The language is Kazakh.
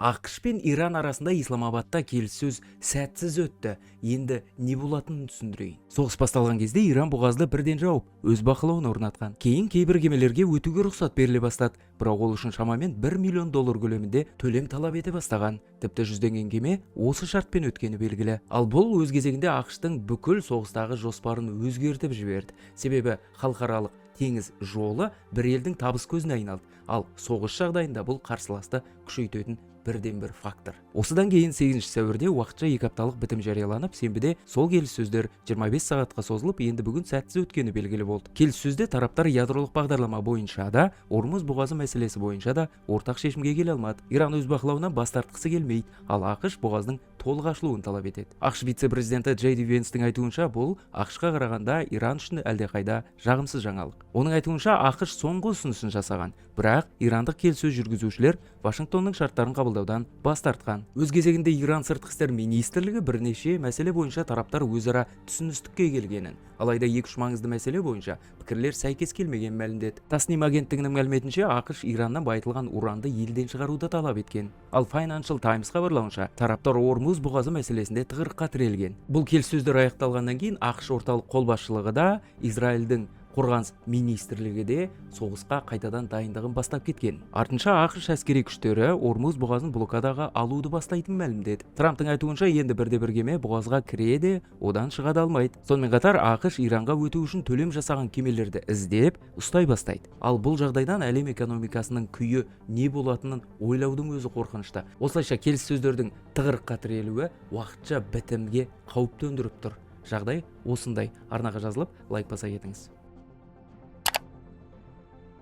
ақш пен Иран арасында Исламабадта келіссөз сәтсіз өтті. Енді не болатынын түсіндірейін. Соғыс басталған кезде Иран бұғазды бірден жауып, өз бақылауын орнатқан. Кейін кейбір кемелерге өтуге рұқсат беріле бастады. Бірақ ол үшін шамамен $1 миллион көлемінде төлем талап ете бастаған. Тіпті жүздеген кеме осы шартпен өткені белгілі. Ал бұл өз кезегінде ақштың бүкіл соғыстағы жоспарын өзгертіп жіберді. Себебі халықаралық теңіз жолы бір елдің табыс көзіне айналды. Ал соғыс жағдайында бұл қарсыласты күшейтетін бірден бір фактор. Осыдан кейін 8 сәуірде уақытша 2 апталық бітім жарияланып, сенбіде сол келіссөздер 25 сағатқа созылып, енді бүгін сәтсіз өткені белгілі болды. Келіссөзде тараптар ядролық бағдарлама бойынша да, Ормуз бұғазы мәселесі бойынша да ортақ шешімге келе алмады. Иран өз бақылауынан бас тартқысы келмейді, ал ақш бұғаздың толық ашылуын талап етеді. ақш вице-президенті Джей Венстің айтуынша, бұл ақшқа қарағанда Иран үшін әлдеқайда жағымсыз жаңалық. Оның айтуынша, ақш соңғы ұсынысын жасаған, бірақ ирандық келіссөз жүргізушілер Вашингтонның шарттарын қабылдаудан бас тартқан. Өз кезегінде Иран сыртқы істер министрлігі бірнеше мәселе бойынша тараптар өзара түсіністікке келгенін, алайда 2-3 маңызды мәселе бойынша пікірлер сәйкес келмеген мәлімдеді. Тасним агенттігінің мәліметінше, ақш Ираннан байытылған уранды елден шығаруды талап еткен. Ал Financial Times хабарлауынша, тараптар Ормуз бұғазы мәселесінде тығырыққа тірелген. Бұл келіссөздер аяқталғаннан кейін ақш орталық қолбасшылығы да, Израильдің қорғаныс министрлігі де соғысқа қайтадан дайындығын бастап кеткен. Артынша ақш әскери күштері Ормуз бұғазын блокадаға алуды бастайтын мәлімдеді. Трамптың айтуынша, енді бірде-бір кеме бұғазға кіреді, одан шыға да алмайды. Сонымен қатар ақш Иранға өту үшін төлем жасаған кемелерді іздеп, ұстай бастайды. Ал бұл жағдайдан әлем экономикасының күйі не болатынын ойлаудың өзі қорқынышты. Осылайша келіссөздердің тығырыққа тірелуі уақытша бітімге қауіп төндіріп тұр. Жағдай осындай. Арнаға жазылып, лайк баса кетіңіз.